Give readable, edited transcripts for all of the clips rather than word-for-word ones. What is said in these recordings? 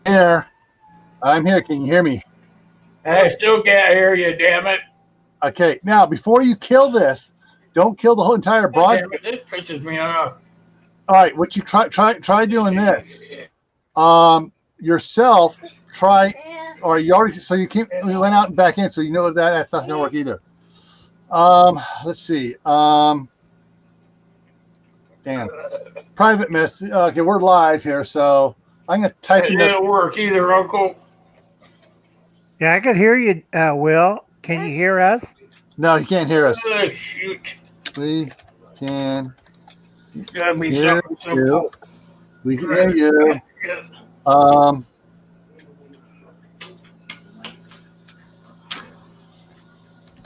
Here. I'm here. Can you hear me? I still can't hear you, damn it. Okay. Now, before you kill this, don't kill the whole entire broadcast. Damn it, this pisses me off. All right. What you try doing this. Yourself try, or you already, so you keep, we went out and back in, so you know that's not going to work either. Let's see. Damn. Private message. Okay, we're live here, so I'm going to type It in didn't work either, Uncle. Yeah, I could hear you, Will. Can you hear us? No, you can't hear us. Oh, shoot. We can Gotta be hear something simple. We can hear you.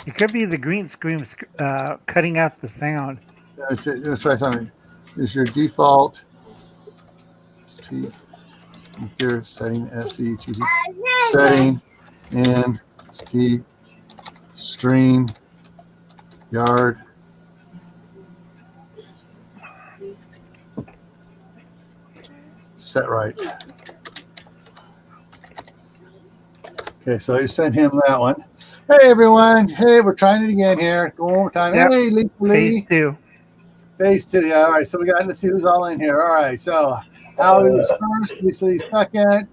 It could be the green screen cutting out the sound. Let's try something. Is your default ST here setting SETT setting and ST stream yard set right. Okay, so you sent him that one. Hey everyone. Hey, we're trying it again here. Go one more time. Yep. Hey, Lee. Phase 2. Phase 2. Yeah, all right. So we got, let's see who's all in here. All right. So Howie's first, Lisa second,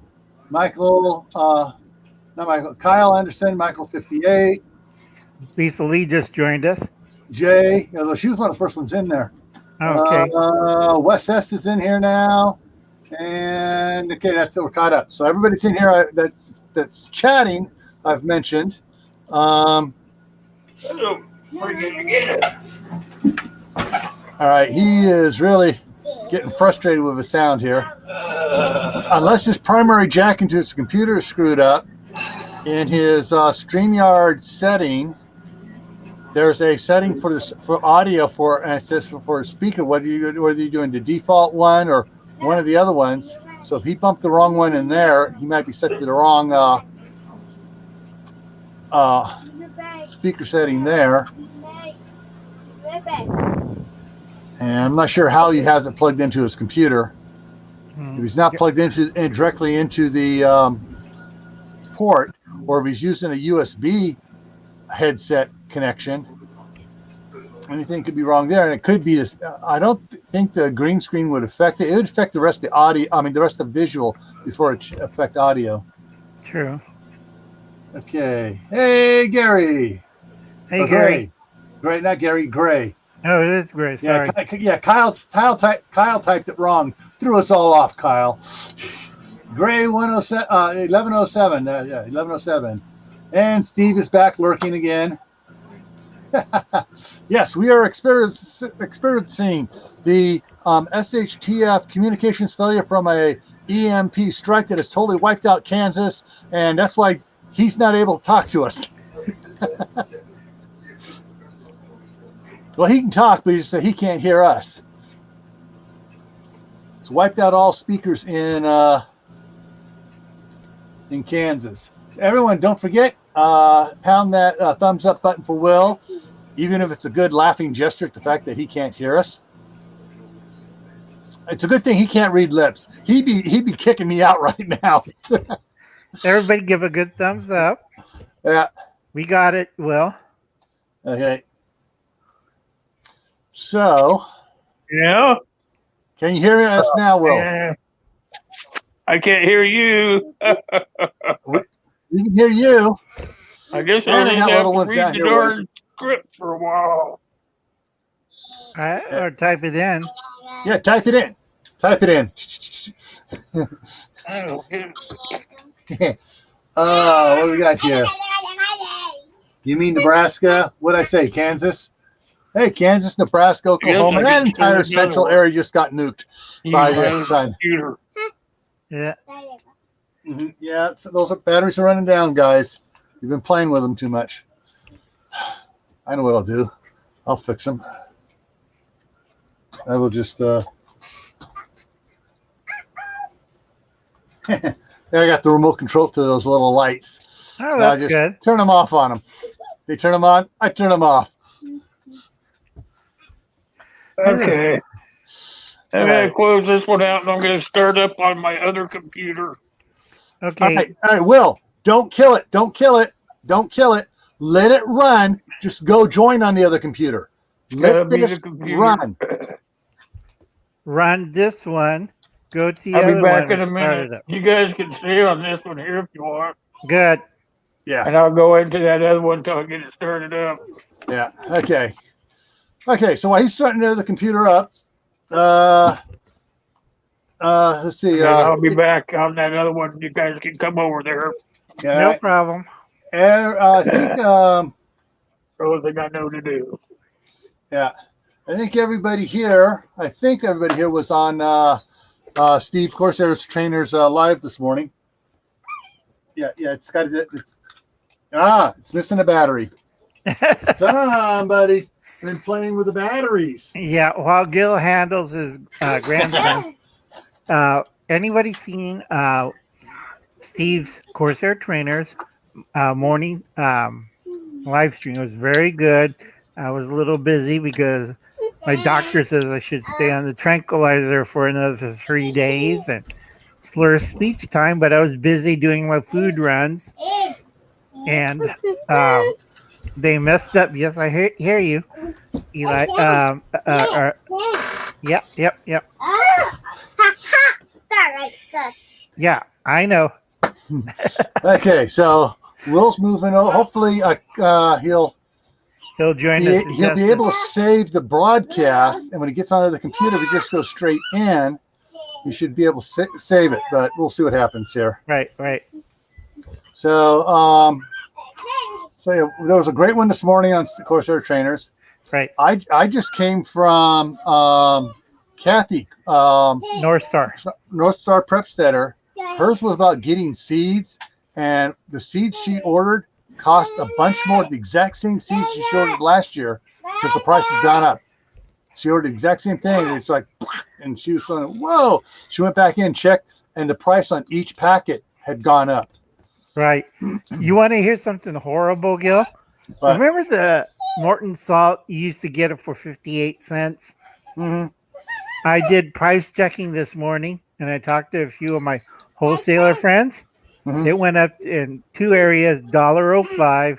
Michael, not Michael, Kyle Anderson, Michael 58. Lisa Lee just joined us. Jay, she was one of the first ones in there. Okay. Wes S is in here now. And okay, that's it. We're caught up. So everybody's in here that's chatting, I've mentioned. All right, he is really getting frustrated with his sound here. Unless his primary jack into his computer is screwed up, in his StreamYard setting, there's a setting for this for audio and it says for a speaker whether you're doing the default one or one of the other ones. So if he bumped the wrong one in there, he might be set to the wrong speaker setting there. And I'm not sure how he has it plugged into his computer. If he's not plugged directly into the port, or if he's using a USB headset connection, anything could be wrong there. And it could be this. I don't think the green screen would affect it. It would affect the rest of the audio. I mean, the rest of the visual before it affect audio. True. Okay. Hey, Gary. Hey, Gary. Gray, not Gary. Gray. Oh, it is Gray. Sorry. Yeah. Kyle typed it wrong. Threw us all off, Kyle. Gray 107, 1107. Yeah, 1107. And Steve is back lurking again. Yes, we are experiencing the SHTF communications failure from a EMP strike that has totally wiped out Kansas, and that's why he's not able to talk to us. Well, he can talk, but he can't hear us. It's wiped out all speakers in Kansas. So everyone, don't forget, pound that thumbs up button for Will, even if it's a good laughing gesture at the fact that he can't hear us. It's a good thing he can't read lips. He'd be kicking me out right now. Everybody give a good thumbs up. Yeah. We got it, Will. Okay. So. Yeah. Can you hear me? Us now, Will. I can't hear you. We can hear you. I guess And I'll I just got have little to ones read down the here. darn script for a while. Or type it in. Yeah, type it in. Type it in. I don't get it. What do we got here? You mean Nebraska? What'd I say? Kansas? Hey, Kansas, Nebraska, Oklahoma. I That can entire turn central another one. area just got nuked Use by my the own sun. computer. Yeah. Yeah, so those batteries are running down, guys. You've been playing with them too much. I know what I'll do. I'll fix them. I will just. I got the remote control to those little lights. Oh, that's just good. turn them off on them. They turn them on. I turn them off. Okay. I'm All going right. to close this one out and I'm going to start up on my other computer. Okay. All right. Will, don't kill it. Don't kill it. Don't kill it. Let it run. Just go join on the other computer. Gotta Let be this the computer. run. Run this one. Go to the I'll other be back one in a and start minute. it up. You guys can stay on this one here if you want. Good. Yeah. And I'll go into that other one until I get it started up. Yeah. Okay. Okay. So while he's starting the computer up, let's see. And I'll be back on that other one. You guys can come over there. Yeah. No problem. I think. So they got no to do. Yeah. I think everybody here. Was on Steve Corsair's Trainers live this morning. Yeah. It's got it. It's missing a battery. Somebody's been playing with the batteries. Yeah, while Gil handles his grandson, anybody seen Steve's Corsair Trainers morning live stream? It was very good. I was a little busy because my doctor says I should stay on the tranquilizer for another 3 days and slur speech time, but I was busy doing my food runs. And they messed up. Yes, I hear you, Eli. Yep. Yeah, I know. Okay, so Will's moving. Hopefully, he'll join us. he'll be able to save the broadcast, and when he gets onto the computer, if he just goes straight in, he should be able to save it. But we'll see what happens here. Right. So, yeah, there was a great one this morning on Corsair Trainers. Right. I just came from Kathy, North Star Prepstetter. Hers was about getting seeds, and the seeds she ordered cost a bunch more. The exact same seeds she ordered last year because the price has gone up. She ordered the exact same thing, and it's like, and she was saying, "Whoa!" She went back in, checked, and the price on each packet had gone up. Right. You want to hear something horrible, Gil? But, remember the Morton salt? You used to get it for 58 cents. mm-hmm. I did price checking this morning, and I talked to a few of my wholesaler friends. Mm-hmm. It went up in two areas, $1.05,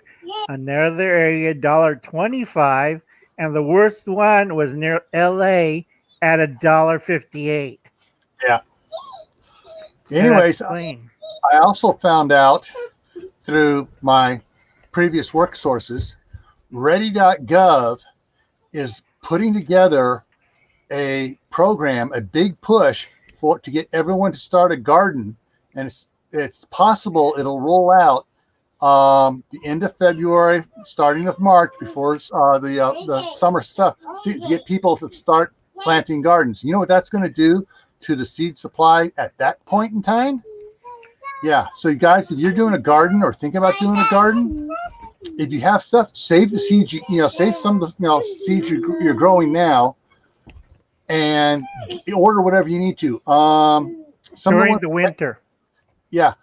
another area, $1.25, and the worst one was near LA at $1.58. Yeah. Anyways, I also found out through my previous work sources, Ready.gov is putting together a program, a big push to get everyone to start a garden, and it's possible it'll roll out the end of February, starting of March, before the summer stuff, to get people to start planting gardens. You know what that's going to do to the seed supply at that point in time? Yeah. So you guys, if you're doing a garden or thinking about doing a garden, if you have stuff, save the seeds. Save some of the seeds you're growing now, and order whatever you need to. During the winter. Yeah.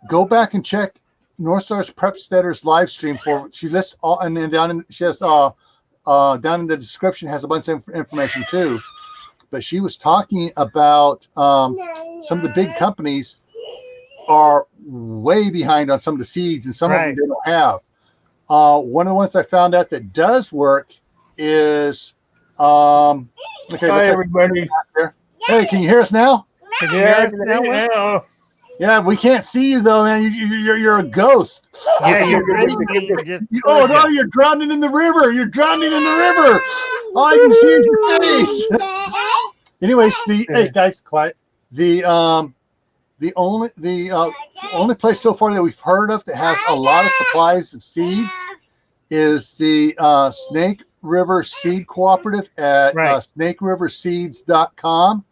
Go back and check North Star's Prepstetter's live stream she lists all, and then down in the description has a bunch of information too. But she was talking about some of the big companies are way behind on some of the seeds, and some of them they don't have. One of the ones I found out that does work is Okay, Hi, looks like everybody. there. Hey, can you hear us now? Can you Yeah, I hear us can now, hear you Will? now. Yeah, we can't see you though, man. You're a ghost. Yeah, Okay. you're drinking just Oh towards no, you. you're drowning in the river. You're drowning in the river. All I can see is your face. Anyways, hey guys, quiet. The only place so far that we've heard of that has a lot of supplies of seeds is the Snake River Seed Cooperative at Right. snakeriverseeds.com.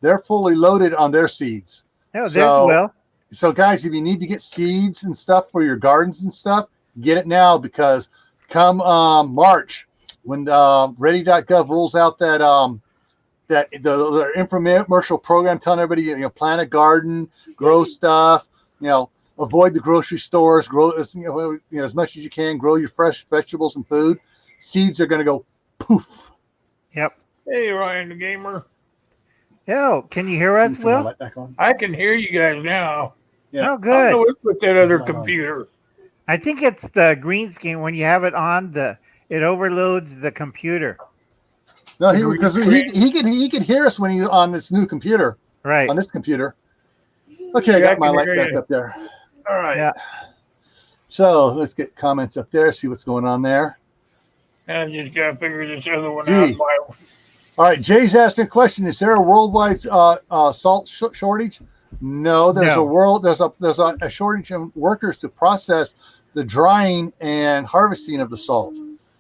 They're fully loaded on their seeds. Oh, there's So, Will. so guys, if you need to get seeds and stuff for your gardens and stuff, get it now, because come March, when ready.gov rolls out that the infomercial program telling everybody, plant a garden, grow stuff, avoid the grocery stores, grow as much as you can, grow your fresh vegetables and food. Seeds are going to go poof. Yep. Hey, Ryan the Gamer. Yo, can you hear us, Turn my Will? light back on. I can hear you guys now. Yeah. Oh, I don't good. know what's with that other Light on. computer. I think it's the green screen. When you have it on, it overloads the computer. No, because he can hear us when he's on this new computer. Right. On this computer. Okay, I Yeah, I got my can light hear back you. up there. All right. Yeah. So let's get comments up there, see what's going on there. I just got to figure this other one Gee. out. All right, Jay's asking a question: is there a worldwide salt shortage? No, there's No. there's a shortage of workers to process the drying and harvesting of the salt,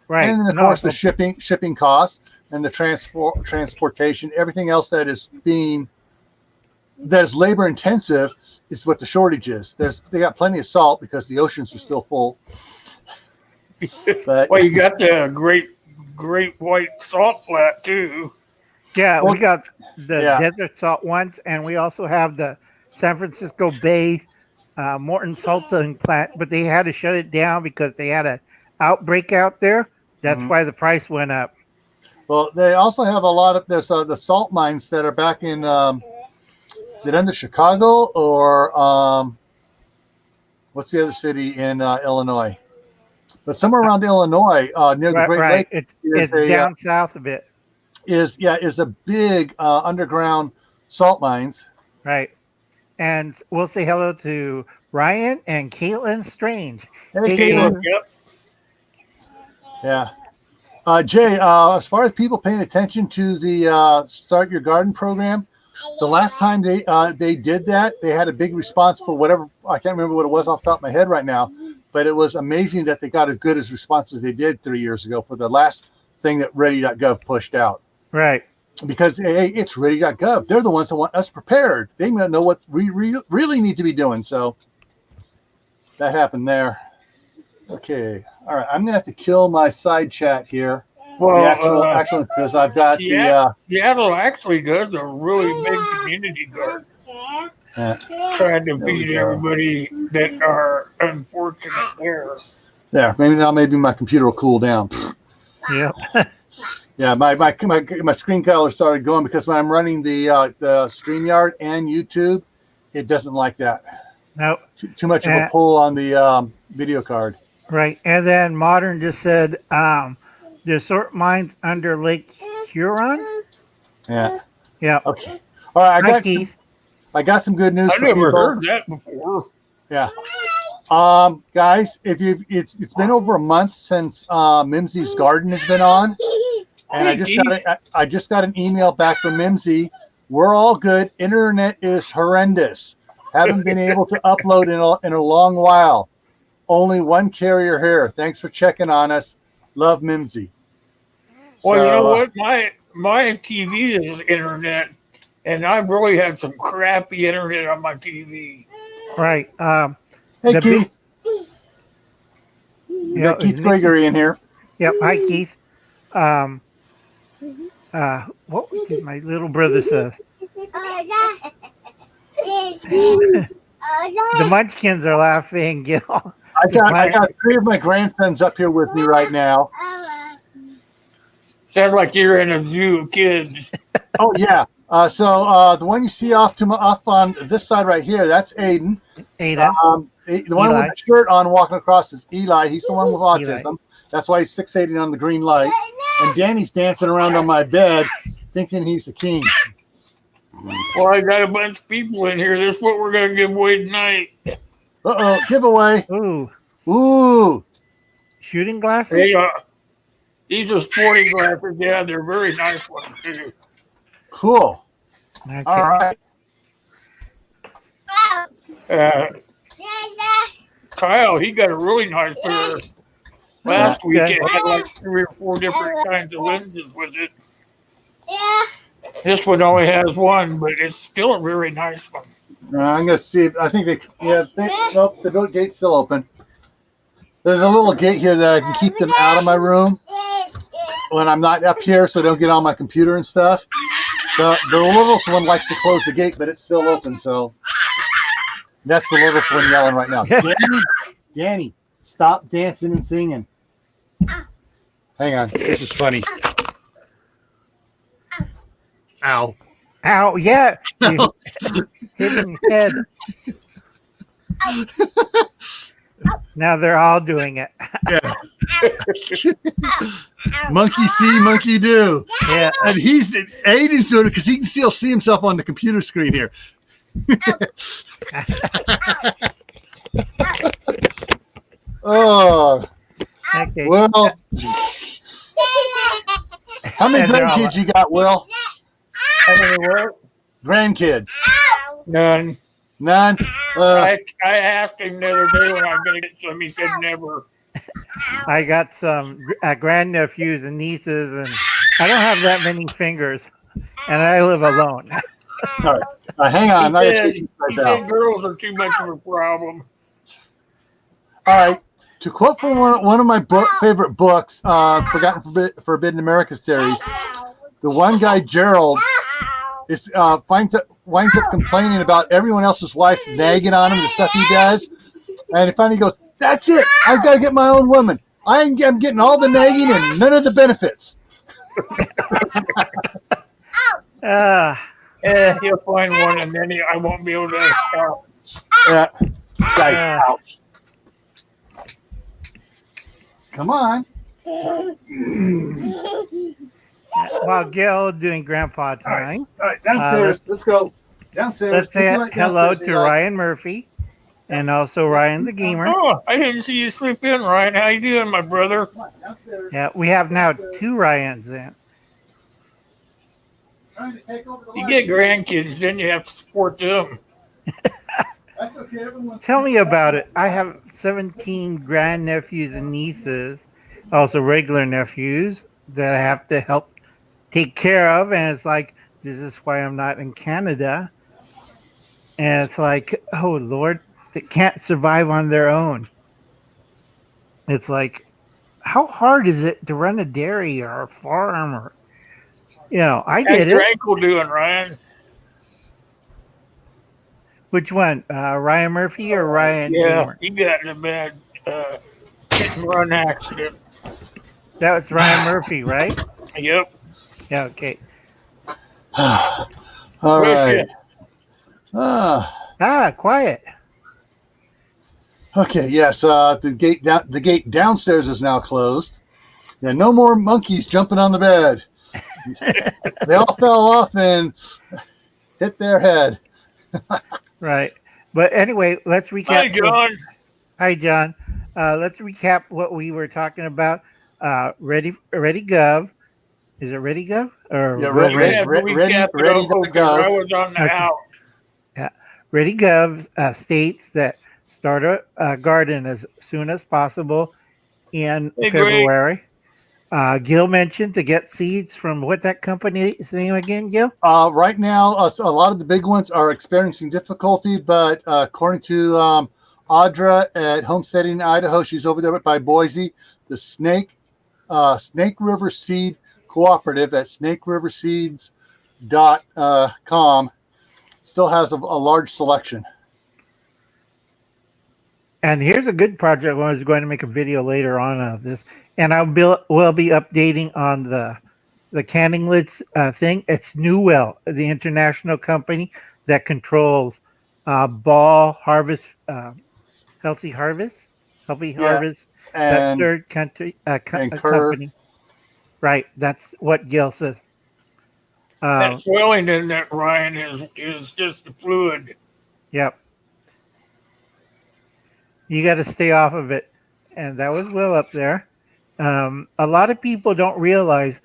Right. and then of course the shipping costs and the transportation, everything else that is labor intensive is what the shortage is. They got plenty of salt because the oceans are still full. But Well, you got the great white salt flat too. Yeah, Well, we got the yeah. desert salt ones, and we also have the San Francisco Bay Morton salting plant, but they had to shut it down because they had an outbreak out there. That's Mhm. why the price went up. Well, they also have a lot of the salt mines that are back in. Is it under Chicago or what's the other city in Illinois? But somewhere around Illinois, near the Great Lake, It's down south a bit. is a big underground salt mines. Right. And we'll say hello to Ryan and Caitlin Strange. Hey, Caitlin. Caitlin. Yep. Yeah. Jay, as far as people paying attention to the Start Your Garden program, the last time they did that, they had a big response for whatever. I can't remember what it was off the top of my head right now, but it was amazing that they got as good as response as they did 3 years ago for the last thing that Ready.gov pushed out. Right. Because hey, it's Ready.gov. They're the ones that want us prepared. They know what we really need to be doing. So that happened there. Okay. All right. I'm going to have to kill my side chat here. Well, Actually, because I've got Seattle actually does a really big community garden, trying to There we feed go. everybody that are unfortunate there. there. Maybe my computer will cool down. Yeah. Yeah, my screen color started going because when I'm running the StreamYard and YouTube, it doesn't like that. No. Too much of a pull on the video card. Right. And then Modern just said the salt mines under Lake Huron. Yeah. Yeah. Okay. All right. Hi, Keith. I got some good news I for never people. heard that before. Yeah. Guys, it's been over a month since Mimsy's Garden has been on, and I just got an email back from Mimsy. We're all good. Internet is horrendous. Haven't been able to upload in a long while. Only one carrier here. Thanks for checking on us. Love, Mimsy. Well, So, you know what? My TV is internet, and I've really had some crappy internet on my TV. Right. Hey, the Keith. big- We got Keith Gregory in here. Yep. Hi, Keith. What did my little brother say? The Munchkins are laughing. Get off. I got 3 of my grandsons up here with me right now. Sounds like you're in a zoo of kids. Oh yeah. So the one you see off on this side right here, that's Aiden. Ada. The one Eli. with the shirt on walking across is Eli. He's the one with autism. Eli. That's why he's fixating on the green light. And Danny's dancing around on my bed. thinking he's the king. Well, I got a bunch of people in here. This is what we're going to give away tonight. Uh-oh, giveaway. Ooh, Ooh, shooting glasses. Hey, these are sporting glasses. Yeah, they're very nice ones, too. cool. Okay. All right. Kyle, he got a really nice pair. Last week it had like 3 or 4 different kinds of lenses with it. This one only has one, but it's still a very nice one. I'm gonna see. I think nope, the gate's still open. There's a little gate here that I can keep them out of my room when I'm not up here, so they don't get on my computer and stuff. The littlest one likes to close the gate, but it's still open, so that's the littlest one yelling right now. Danny, stop dancing and singing. Hang on, this is funny. Ow. Ow! Yeah, you hit his head. Now they're all doing it. Yeah. Monkey see, monkey do. Yeah. And Aiden's doing it because he can still see himself on the computer screen here. Oh, Okay. well. How many And they're all- grandkids you got, Will? How many what? Grandkids? None. None? I asked him the other day when I was going to get some. He said never. I got some grandnephews and nieces, and I don't have that many fingers, and I live alone. all right. Hang on. I gotta He take said, this he right said now. girls are too much of a problem. All right. To quote from one of my favorite books, Forgotten Forbidden America series, the one guy, Gerald, is winds up complaining about everyone else's wife nagging on him, the stuff he does. And he finally goes, "That's it. I've got to get my own woman. I'm getting all the nagging and none of the benefits." He'll find one, and then I won't be able to stop. Yeah. Guys, ouch. Come on. While Gil doing grandpa time, All right, downstairs. Let's go. Downstairs. let's say Would you like hello downstairs, to Eli? Ryan Murphy and also Ryan the Gamer. Oh, I didn't see you slip in, Ryan. How you doing, my brother? Come on, downstairs. Yeah, we have now 2 Ryans in. Trying to take over the You light. get grandkids, then you have to support them. That's okay. Everyone's Tell me about it. I have 17 grandnephews and nieces, also regular nephews that I have to help take care of. And it's like, this is why I'm not in Canada. And it's like, oh, Lord, they can't survive on their own. It's like, how hard is it to run a dairy or a farm? Or, I How's get your it. ankle doing, Ryan? Which one? Ryan Murphy or Ryan Yeah, Gamer? he got in a bad hit and run accident. That was Ryan Murphy, right? Yep. Yeah, okay. all right. Quiet. Okay. Yes. The gate downstairs is now closed. Yeah. No more monkeys jumping on the bed. They all fell off and hit their head. Right. But anyway, let's recap. Hi, John. Hi, John. Let's recap what we were talking about. ReadyGov. Is it ReadyGov? Or Yeah, Ready, ready to go. I was on the Okay. out. ReadyGov states that start a garden as soon as possible in Hey, February. Gil mentioned to get seeds from what that company's name again, Gil? Right now, a lot of the big ones are experiencing difficulty, but according to Audra at Homesteading, Idaho, she's over there by Boise, the Snake River Seed Cooperative at snakeriverseeds.com still has a large selection. And here's a good project. I was going to make a video later on of this, and will be updating on the canning lids thing. It's Newell, the international company that controls Ball Harvest, Healthy Harvest, that And third country and Kerr. company. Right, that's what Gil says. That swelling in that, Ryan, is just the fluid. Yep. You got to stay off of it. And that was Will up there. A lot of people don't realize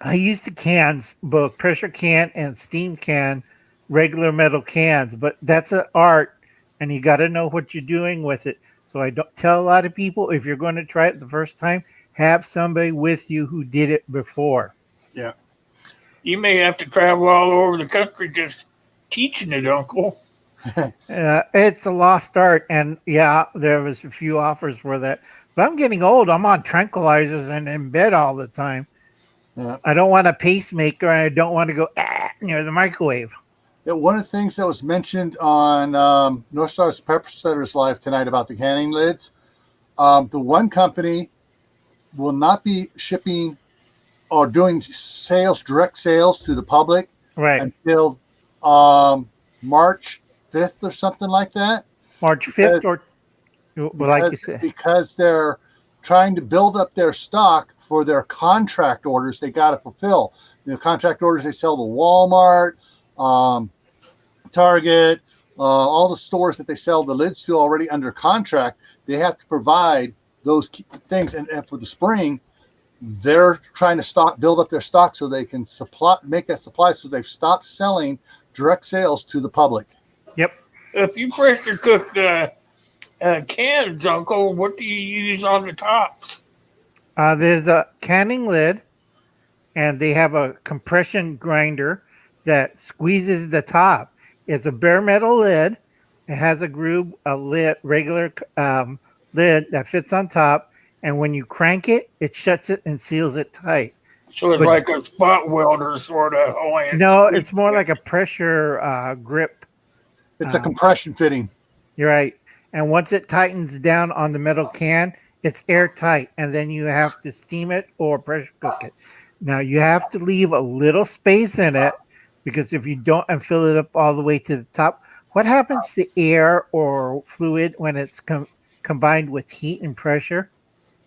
I use the cans, both pressure can and steam can, regular metal cans, but that's an art and you got to know what you're doing with it. So I don't tell a lot of people, if you're going to try it the first time, have somebody with you who did it before. Yeah. You may have to travel all over the country just teaching it, Uncle. It's a lost art, and yeah, there was a few offers for that. But I'm getting old. I'm on tranquilizers and in bed all the time. Yeah. I don't want a pacemaker, and I don't want to go near the microwave. Yeah, one of the things that was mentioned on North Star's Pepper Setters Live tonight about the canning lids, the one company will not be shipping or doing sales, direct sales to the public Right. until March 5th or something like that. March 5th or like you said. Because they're trying to build up their stock for their contract orders they got to fulfill. The contract orders they sell to Walmart, Target, all the stores that they sell the lids to already under contract, they have to provide those things. And for the spring, they're trying to build up their stock so they can make that supply. So they've stopped selling direct sales to the public. Yep. If you pressure cook cans, Uncle, what do you use on the tops? There's a canning lid, and they have a compression grinder that squeezes the top. It's a bare metal lid. It has a groove, regular lid that fits on top. And when you crank it, it shuts it and seals it tight. So it's like a spot welder sort of. No, it's more like a pressure grip. It's a compression fitting. You're right. And once it tightens down on the metal can, it's airtight. And then you have to steam it or pressure cook it. Now, you have to leave a little space in it, because if you don't and fill it up all the way to the top, what happens to air or fluid when it's combined with heat and pressure?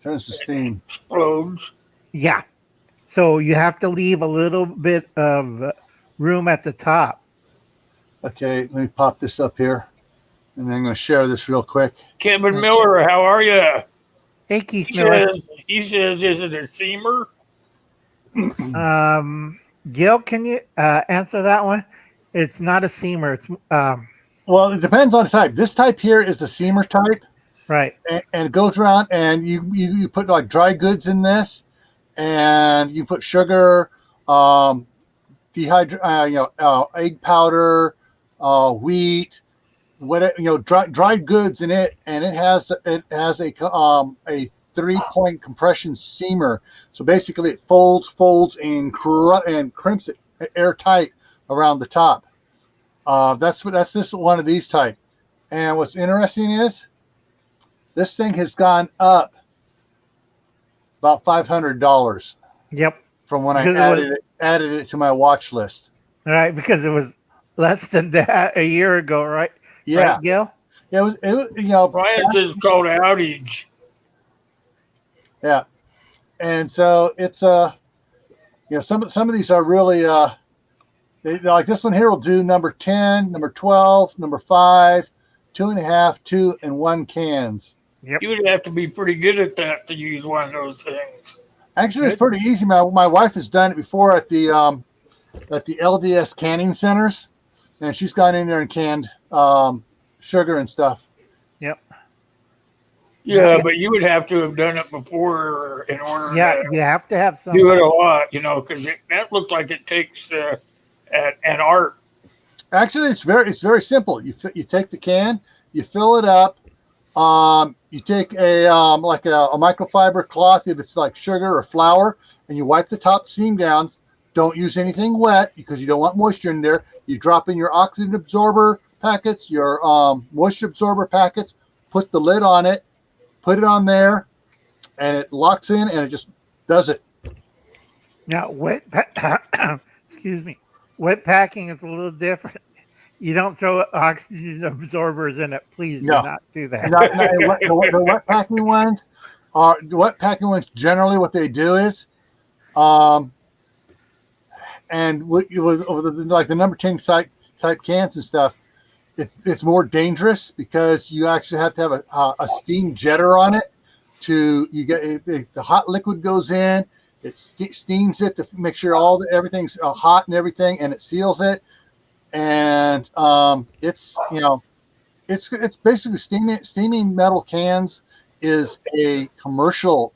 Turns to steam. Explodes. Yeah. So you have to leave a little bit of room at the top. Okay, let me pop this up here. And then I'm going to share this real quick. Kevin Miller, how are you? Hey, Keith Miller. He says, is it a seamer? Gil, can you answer that one? It's not a seamer. It's Well, it depends on the type. This type here is a seamer type. right. And it goes around, and you put like dry goods in this, and you put sugar, egg powder, wheat, whatever, dried goods in it, and it has a 3-point compression seamer. So basically, it folds and crimps it airtight around the top. That's just one of these type. And what's interesting is this thing has gone up about $500. Yep. From when I added it to my watch list. All right, because it was less than that a year ago, right? Yeah. Right, Gil? It was Brian's is called outage. Yeah. And so it's some of these are really like this one here will do number 10, number 12, number 5, 2.5, 2, and 1 cans. Yep. You would have to be pretty good at that to use one of those things. Actually, it's pretty easy. My wife has done it before at the LDS canning centers, and she's gone in there and canned sugar and stuff. Yep. Yeah, but you would have to have done it before in order Yeah, to you have to have some. do it a lot, because that looks like it takes an art. Actually, it's very simple. You take the can, you fill it up. You take a microfiber cloth if it's like sugar or flour, and you wipe the top seam down. Don't use anything wet because you don't want moisture in there. You drop in your oxygen absorber packets, your moisture absorber packets, put the lid on it, put it on there, and it locks in, and it just does it. Now, excuse me, wet packing is a little different. You don't throw oxygen absorbers in it. Please do not do that. The wet packing ones generally what they do is and what you was over like the number 10 type cans and stuff. It's more dangerous because you actually have to have a steam jetter on it you get the hot liquid goes in, it steams it to make sure everything's hot and everything, and it seals it. And it's basically steaming metal cans is a commercial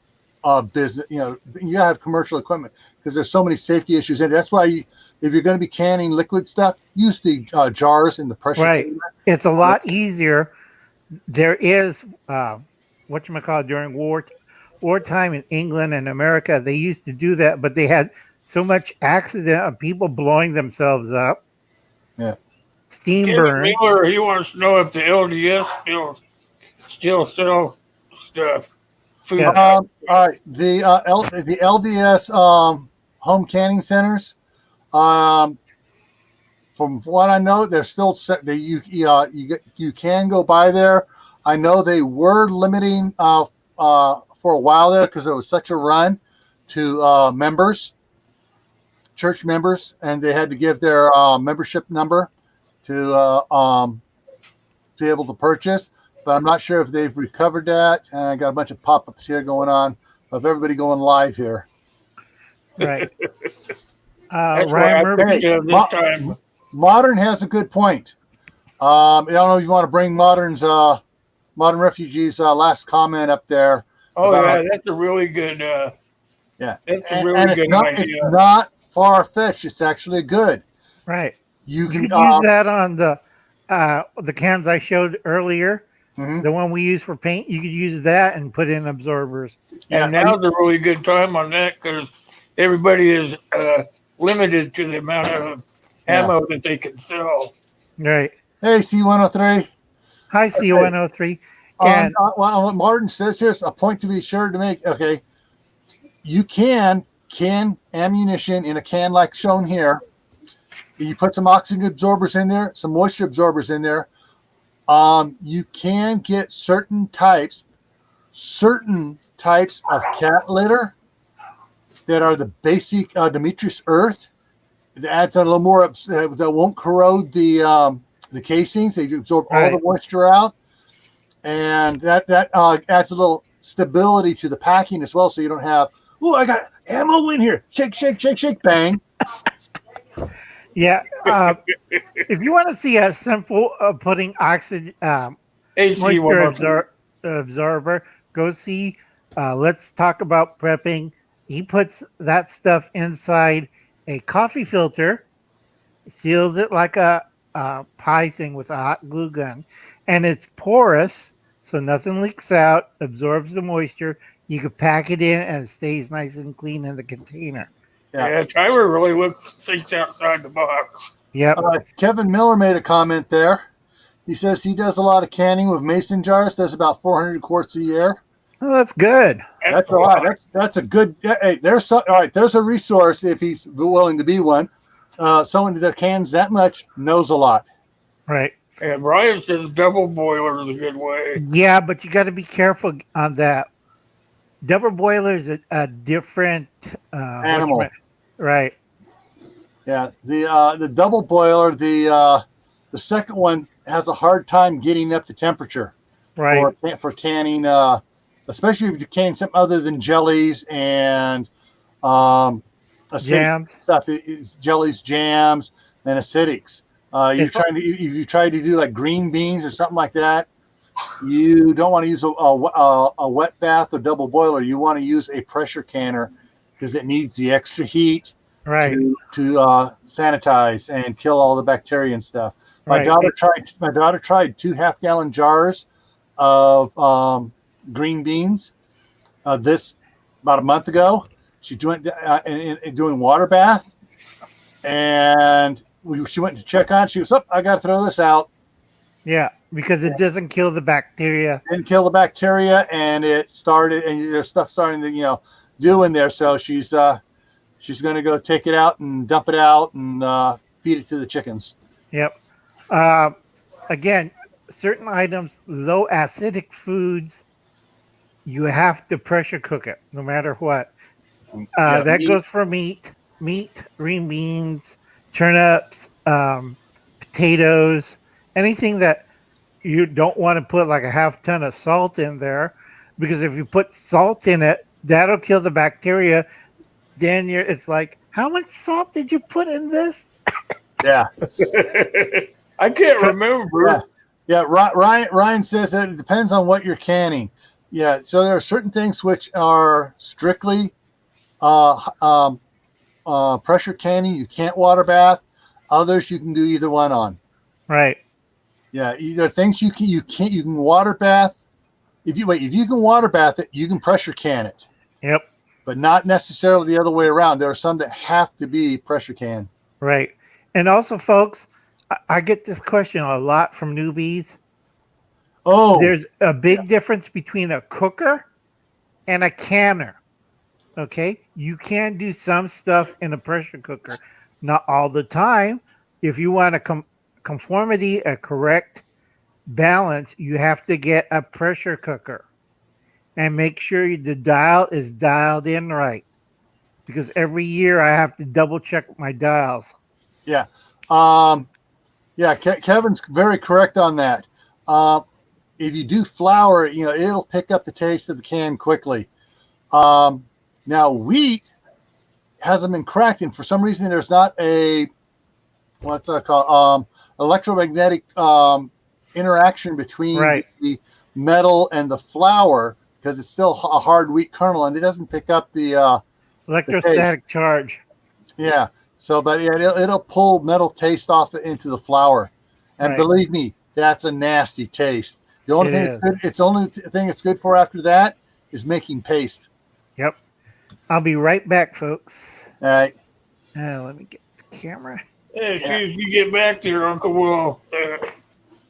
business. You gotta have commercial equipment because there's so many safety issues, and that's why if you're going to be canning liquid stuff, use the jars in the pressure. Right, it's a lot easier. There is whatchamacallit, during wartime in England and America, they used to do that, but they had so much accident of people blowing themselves up. Yeah, steam Kevin burns. Miller, he wants to know if the LDS still sells stuff. Food. Yeah. All right. The LDS home canning centers. From what I know, they're still set. You can go by there. I know they were limiting for a while there because it was such a run to members, church members, and they had to give their membership number to be able to purchase. But I'm not sure if they've recovered that. And I got a bunch of pop-ups here going on of everybody going live here. Right. That's why Ryan I Murphy. picked it this time. Modern has a good point. I don't know if you want to bring Modern Refugees last comment up there. Oh about, yeah, that's a really good. Yeah, that's a really good idea. It's not far-fetched. It's actually good. Right. You You can can use that on the cans I showed earlier. Mhm. The one we use for paint, you could use that and put in absorbers. Yeah, And now's a really good time on that because everybody is limited to the amount of ammo that they can sell. Right. Hey, C103. Hi, C103. And What Martin says here's a point to be sure to make. Okay, you can ammunition in a can like shown here. You put some oxygen absorbers in there, some moisture absorbers in there. You can get certain types of cat litter that are the basic Demetrius earth. It adds a little more that won't corrode the casings. They absorb all the moisture out, and that adds a little stability to the packing as well. So you don't have, oh, I got ammo in here. Shake, shake, shake, shake, bang. yeah, if you want to see a simple putting oxygen moisture absorber, go see. Let's talk about prepping. He puts that stuff inside a coffee filter, seals it like a pie thing with a hot glue gun, and it's porous, so nothing leaks out, absorbs the moisture. You can pack it in, and it stays nice and clean in the container. Yeah, Tyler really thinks outside the box. Yep. Kevin Miller made a comment there. He says he does a lot of canning with mason jars. Does about 400 quarts a year. Oh, that's good. That's a lot. That's a good. Hey, all right. There's a resource if he's willing to be one. Someone that cans that much knows a lot. Right. And Brian says double boiler is a good way. Yeah, but you got to be careful on that. Double boiler is a different Animal. Right. Yeah. The double boiler. The second one has a hard time getting up to temperature. Right. For canning. Especially if you can something other than jellies and jams stuff, jellies, jams, and acidics. If you try to do like green beans or something like that, you don't want to use a wet bath or double boiler. You want to use a pressure canner because it needs the extra heat to sanitize and kill all the bacteria and stuff. My daughter tried 2 half-gallon jars of green beans this about a month ago. She went doing water bath, and she went to check on. She was, I got to throw this out. Yeah, because it doesn't kill the bacteria. Didn't kill the bacteria, and it started, and there's stuff starting to do in there. So she's going to go take it out and dump it out and feed it to the chickens. Yep. Again, certain items, low acidic foods, you have to pressure cook it no matter what. That goes for meat. meat, green beans, turnips, potatoes, anything that you don't want to put like a half ton of salt in there, because if you put salt in it, that'll kill the bacteria. Then it's like, how much salt did you put in this? Yeah. I can't remember. Yeah. Ryan says that it depends on what you're canning. Yeah. So there are certain things which are strictly pressure canning. You can't water bath. Others you can do either one on. Right. Yeah. There are things you can water bath. If you can water bath it, you can pressure can it. Yep. But not necessarily the other way around. There are some that have to be pressure can. Right. And also, folks, I get this question a lot from newbies. Oh, There's a big difference between a cooker and a canner. Okay. You can do some stuff in a pressure cooker, not all the time. If you want a conformity, a correct balance, you have to get a pressure cooker and make sure the dial is dialed in right, because every year I have to double check my dials. yeah. Kevin's very correct on that. If you do flour, it'll pick up the taste of the can quickly. Now wheat hasn't been cracked, and for some reason there's not a what's that called? Electromagnetic interaction between the metal and the flour, because it's still a hard wheat kernel and it doesn't pick up the electrostatic charge. Yeah. So, but yeah, it'll pull metal taste off into the flour, and believe me, that's a nasty taste. The only thing it's good for after that is making paste. Yep. I'll be right back, folks. All right. Let me get the camera. As soon as you get back there, Uncle will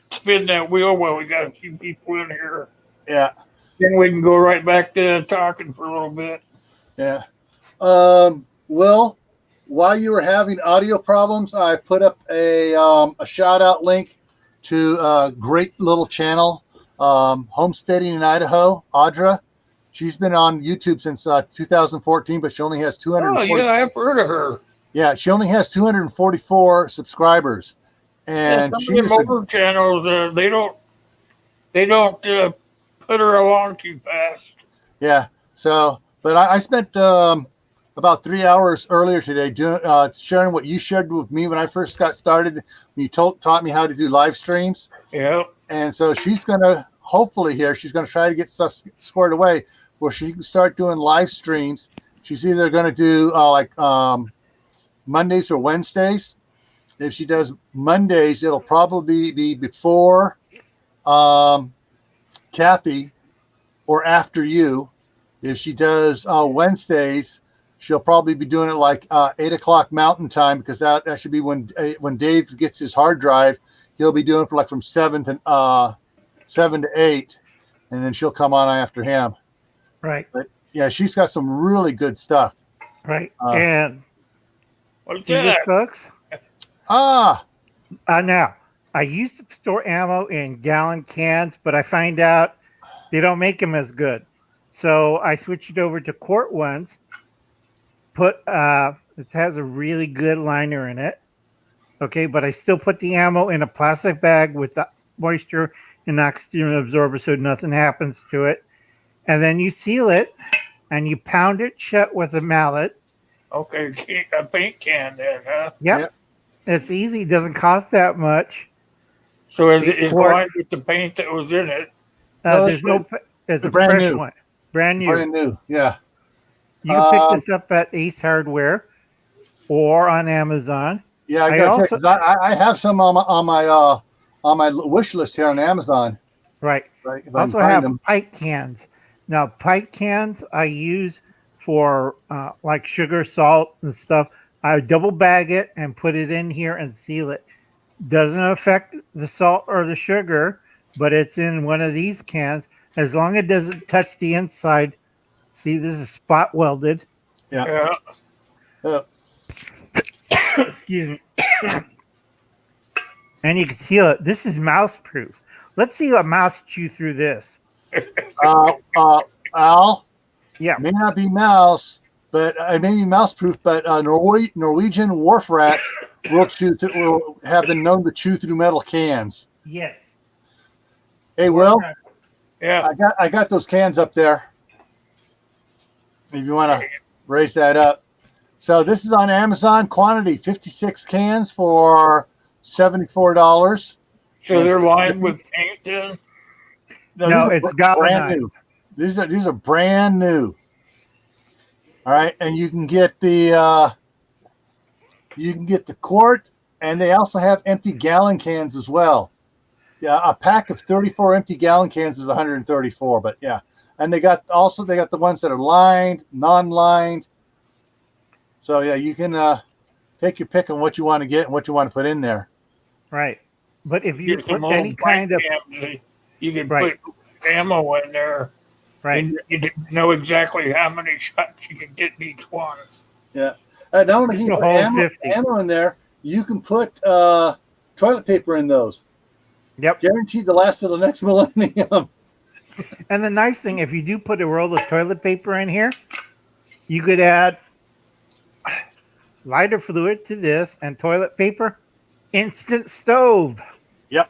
spin that wheel while we got a few people in here. Yeah. Then we can go right back to talking for a little bit. Yeah. Well, while you were having audio problems, I put up a shout out link to a great little channel, Homesteading in Idaho, Audra. She's been on YouTube since 2014, but she only has 200. Oh, yeah, I've heard of her. Yeah, she only has 244 subscribers, and some of them older channels, they don't put her along too fast. Yeah. So, but I spent about 3 hours earlier today doing sharing what you shared with me when I first got started. You taught me how to do live streams. Yeah. And so she's gonna she's gonna try to get stuff squared away where she can start doing live streams. She's either gonna do Mondays or Wednesdays. If she does Mondays, it'll probably be before Kathy or after you. If she does Wednesdays, she'll probably be doing it like 8 o'clock Mountain Time, because that should be when Dave gets his hard drive. He'll be doing for from 7 to 8, and then she'll come on after him. Right. But yeah, she's got some really good stuff. Right. And what's see that, this, folks? Now, I used to store ammo in gallon cans, but I find out they don't make them as good. So I switched over to quart ones. It has a really good liner in it. Okay, but I still put the ammo in a plastic bag with the moisture and oxygen absorber so nothing happens to it. And then you seal it and you pound it shut with a mallet. Okay, a paint can then, huh? Yep. It's easy. It doesn't cost that much. So it's lined with the paint that was in it. It's a brand fresh new one. Brand new. Brand new, yeah. You can pick this up at Ace Hardware or on Amazon. Yeah, I gotta check. I have some on my wish list here on Amazon. Right. Right. I also have pike cans. Now, pike cans I use for like sugar, salt, and stuff. I double bag it and put it in here and seal it. Doesn't affect the salt or the sugar, but it's in one of these cans. As long as it doesn't touch the inside. See, this is spot welded. Yeah. Excuse me. And you can seal it. This is mouse proof. Let's see a mouse chew through this. Al? Yeah. May not be mouse, but maybe mouse proof. But Norwegian wharf rats will have been known to chew through metal cans. Yes. Hey, Will, Yeah. I got those cans up there. If you want to raise that up. So this is on Amazon. Quantity 56 cans for $74. So they're lined with paint then? No, it's brand galvanized. new. These are brand new. All right, and you can get the quart, and they also have empty gallon cans as well. Yeah, a pack of 34 empty gallon cans is 134, but yeah. And they got the ones that are lined, non-lined. So yeah, you can take your pick on what you want to get and what you want to put in there. Right. But if you Get some put any old kind of cams, you can Right. put ammo in there. right, And you know exactly how many shots you can get in each one. Yeah. Not only can you Just put a whole 50. ammo in there, you can put toilet paper in those. Yep. Guaranteed to last till the next millennium. And the nice thing, if you do put a roll of toilet paper in here, you could add lighter fluid to this and toilet paper, instant stove. Yep.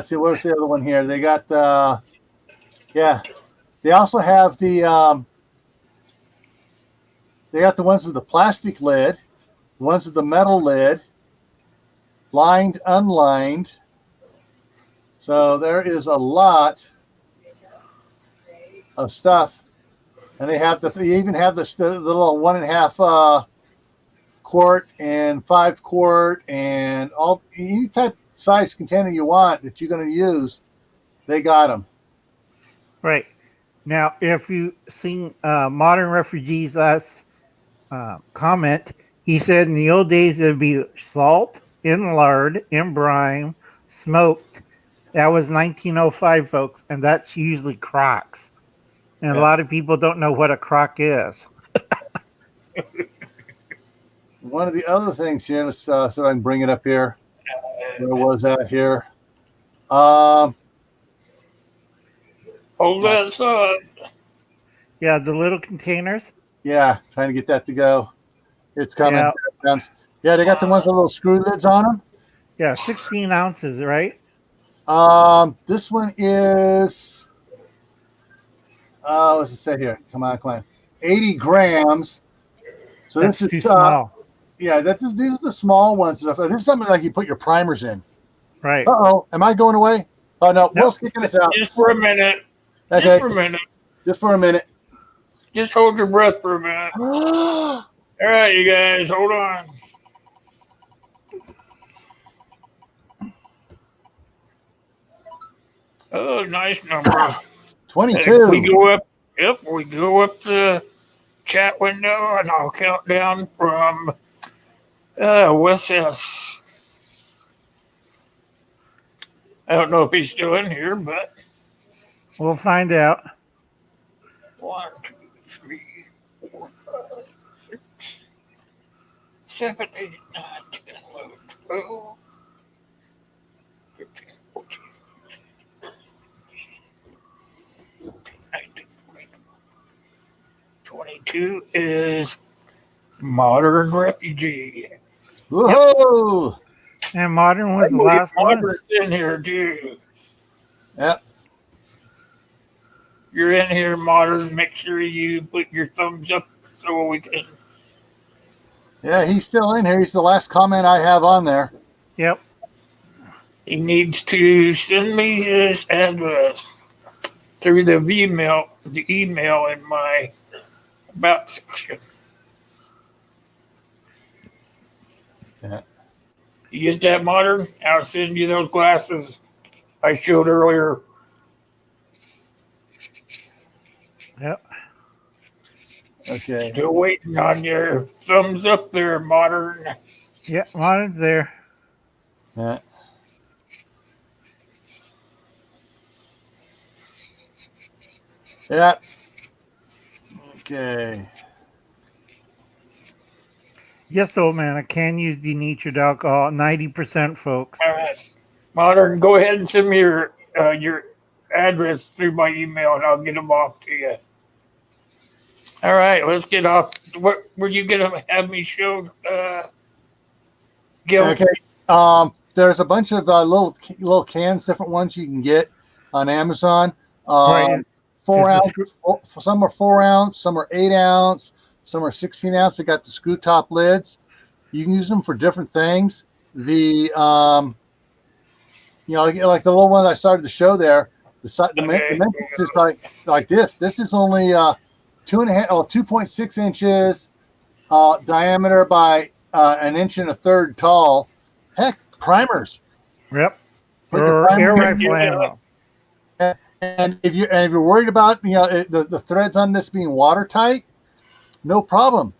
See, where's the other one here? They got They also have they got the ones with the plastic lid, the ones with the metal lid, lined, unlined. So there is a lot of stuff, and they even have the little 1.5 quart and 5 quart and all any type of size container you want that you're going to use. They got them. Right. Now, if you seen Modern Refugees last comment, he said in the old days it would be salt in lard, in brine, smoked. That was 1905, folks, and that's usually crocks. And a lot of people don't know what a crock is. One of the other things here, let's so I can bring it up here. Where was that here? Hold that side. Yeah, the little containers. Yeah, trying to get that to go. It's coming. Yeah. Yeah, they got the ones with little screw lids on them. Yeah, 16 ounces, right? This one is, what's it say here? Come on. 80 grams. So That's this too is small. Yeah, these are the small ones. This is something like you put your primers in. Right. Uh-oh, am I going away? Oh, no, Will's kicking us out. Just for a minute. Okay, Just for a minute. just for a minute. Just hold your breath for a minute. All right, you guys, hold on. Oh, nice number. 22. We go up. Yep, we go up the chat window, and I'll count down from what's this? I don't know if he's still in here, but We'll find out. 1, 2, 3, 4, 5, 6, 7, 8, 9, 10, 11, 12, 13, 14, 19, 20, 22 is Modern Refugee. Whoa! And Modern was the last one. Modern's in here too. Yep. You're in here, Modern. Make sure you put your thumbs up so we can. Yeah, he's still in here. He's the last comment I have on there. Yep. He needs to send me his address through the email in my about section. Yeah. You get that, Modern? I'll send you those glasses I showed earlier. Yep. Okay. Still waiting on your thumbs up there, Modern. Yep. Modern's there. Yeah. Yeah. Okay. Yes, old man. I can use denatured alcohol. 90%, folks. All right. Modern, go ahead and send me your address through my email, and I'll get them off to you. All right, let's get off. What were you gonna have me show? Gil? Okay. There's a bunch of little cans, different ones you can get on Amazon. Right. 4 Is ounce. Some are 4 ounce, some are 8 ounce, some are 16 ounce. They got the screw top lids. You can use them for different things. The like the little one I started to show there. The dimensions is like this. This is only 2.6 inches diameter by an inch and a third tall. Heck, primers. Yep. Put the Or primer air in. rifle ammo. And if you're worried about the threads on this being watertight, no problem.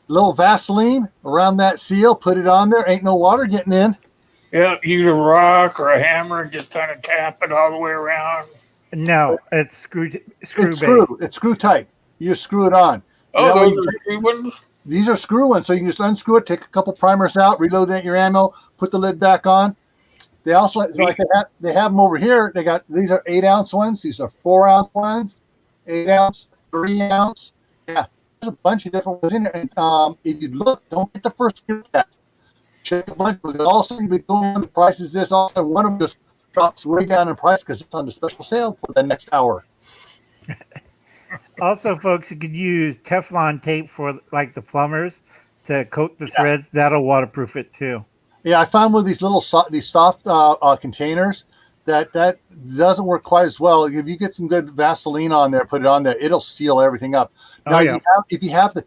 Little Vaseline around that seal, put it on there. Ain't no water getting in. Yeah, use a rock or a hammer and just kind of tap it all the way around. No, it's screw It's based. screw tight. You just screw it on. Oh, That way those are screw ones? These are screw ones, so you can just unscrew it, take a couple primers out, reload your ammo, put the lid back on. They also they have them over here. These are 8 ounce ones. These are 4 ounce ones, 8 ounce, 3 ounce. Yeah, there's a bunch of different ones in there. And if you look, don't get the first look at. Check a bunch, because all of a sudden you'll be going on the prices. This all of a sudden one of them just drops way down in price because it's on the special sale for the next hour. Also, folks, you could use Teflon tape for like the plumbers to coat the threads. That'll waterproof it too. Yeah, I found one of these little soft containers that doesn't work quite as well. If you get some good Vaseline on there, put it on there, it'll seal everything up. Now, if you have the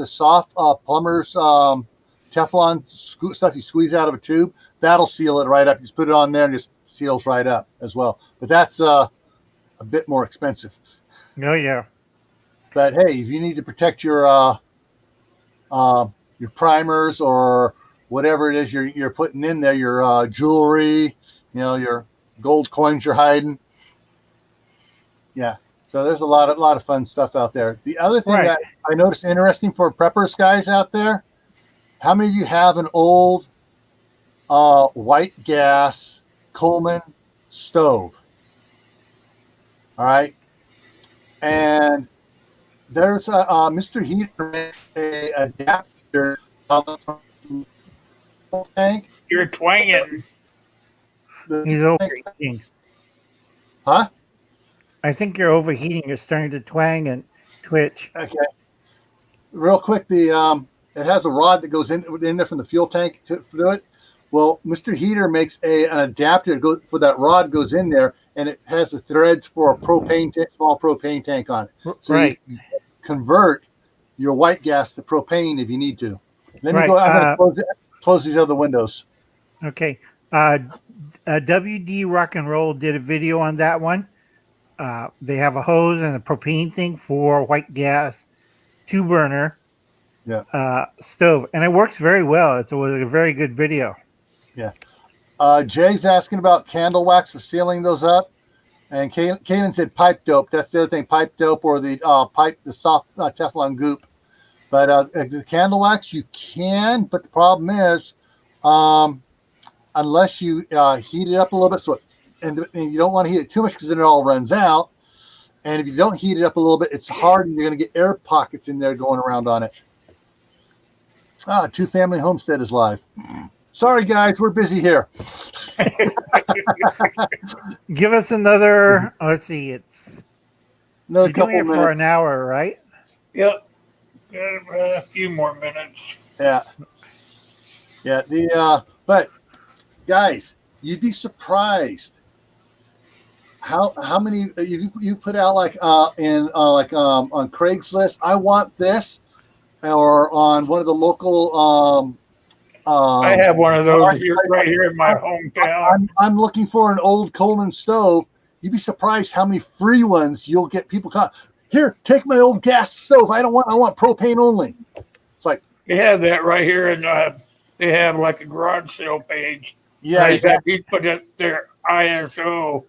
soft plumber's Teflon stuff you squeeze out of a tube, that'll seal it right up. You just put it on there and it just seals right up as well. But that's a bit more expensive. Oh yeah. But hey, if you need to protect your primers or whatever it is you're putting in there, your jewelry, your gold coins you're hiding. Yeah. So there's a lot of fun stuff out there. The other thing that I noticed interesting for preppers guys out there, how many of you have an old white gas Coleman stove? All right. And there's Mr. Heater makes a adapter tank. You're twanging. He's overheating. Huh? I think you're overheating. You're starting to twang and twitch. Okay. Real quick, it has a rod that goes in there from the fuel tank to do it. Well, Mr. Heater makes an adapter for that rod goes in there, and it has the threads for a small propane tank on it. So you can convert your white gas to propane if you need to. Let me go. I'm going to close these other windows. Okay. WD Rock and Roll did a video on that one. They have a hose and a propane thing for white gas 2-burner stove, and it works very well. It was a very good video. Yeah. Jay's asking about candle wax for sealing those up, and Kaylin said pipe dope. That's the other thing, pipe dope or the soft Teflon goop. But the candle wax you can, but the problem is, unless you heat it up a little bit, and you don't want to heat it too much because then it all runs out. And if you don't heat it up a little bit, it's hard, and you're going to get air pockets in there going around on it. Two Family Homestead is live. Sorry, guys, we're busy here. Give us another. Let's see. Another couple doing it minutes for an hour, right? Yep. A few more minutes. Yeah. But guys, you'd be surprised how many you put out on Craigslist. I want this, or on one of the local. I have one of those right here in my hometown. I'm looking for an old Coleman stove. You'd be surprised how many free ones you'll get. People come here, take my old gas stove. I want propane only. It's like they have that right here, and they have like a garage sale page. Yeah, exactly. You put it their ISO,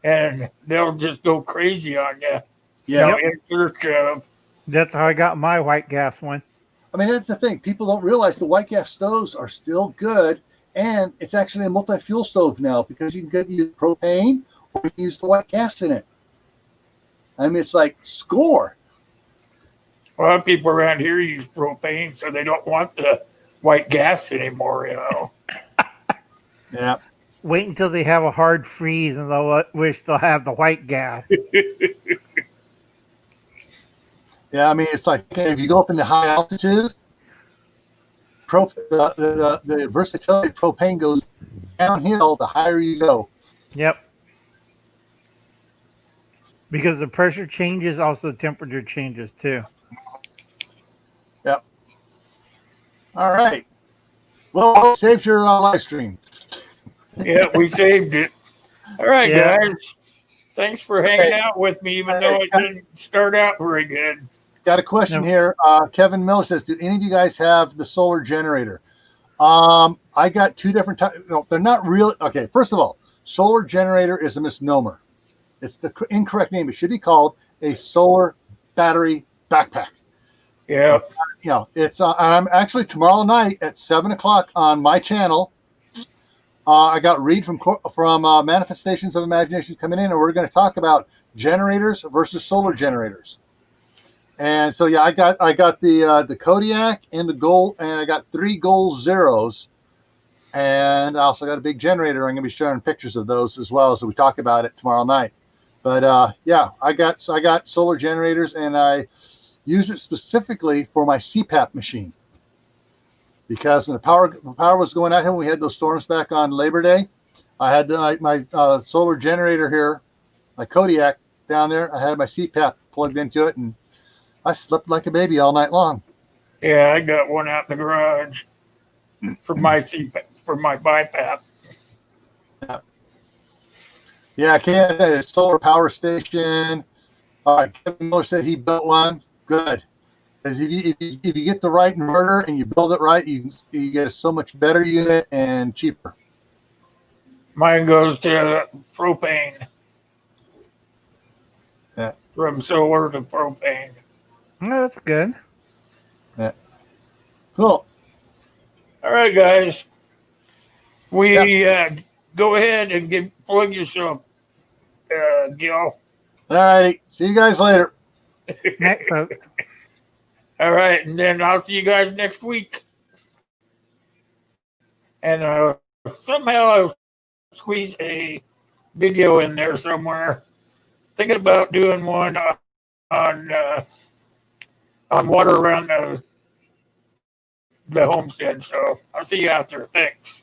and they'll just go crazy on you. Yeah, in search of. That's how I got my white gas one. I mean, that's the thing. People don't realize the white gas stoves are still good, and it's actually a multi-fuel stove now because you can use propane or you can use the white gas in it. I mean, it's like score. A lot of people around here use propane, so they don't want the white gas anymore, you know. Yeah. Wait until they have a hard freeze and they'll wish they'll have the white gas. Yeah, I mean, it's like if you go up into high altitude, the versatility of propane goes downhill the higher you go. Yep. Because the pressure changes, also the temperature changes too. Yep. All right. Well, saved your live stream. Yeah, we saved it. All right, Yeah. guys. Thanks for hanging out with me, even though it didn't start out very good. Got a question No. here. Kevin Miller says, "Do any of you guys have the solar generator?" I got two different types. No, they're not real. Okay, first of all, solar generator is a misnomer. It's the incorrect name. It should be called a solar battery backpack. Yeah. You know, it's. I'm actually tomorrow night at 7:00 on my channel. I got Reed from Manifestations of Imagination coming in, and we're going to talk about generators versus solar generators. And so, yeah, I got the Kodiak and the Gold, and I got 3 Gold Zeros, and I also got a big generator. I'm going to be showing pictures of those as well, so we talk about it tomorrow night. But yeah, I got solar generators, and I use it specifically for my CPAP machine because when the power was going out here when we had those storms back on Labor Day. I had my solar generator here, my Kodiak down there. I had my CPAP plugged into it, and I slept like a baby all night long. Yeah, I got one out in the garage for my BiPAP. Yeah, Ken had a solar power station. Kevin Miller said he built one. Good. Because if you get the right inverter and you build it right, you get a so much better unit and cheaper. Mine goes to propane. Yeah. From solar to propane. Oh, that's good. Yeah. Cool. All right, guys. We go ahead and plug yourself, Gil. All righty. See you guys later. Next, folks. All right, and then I'll see you guys next week. And somehow I'll squeeze a video in there somewhere. Thinking about doing one on water around the homestead. So I'll see you out there. Thanks.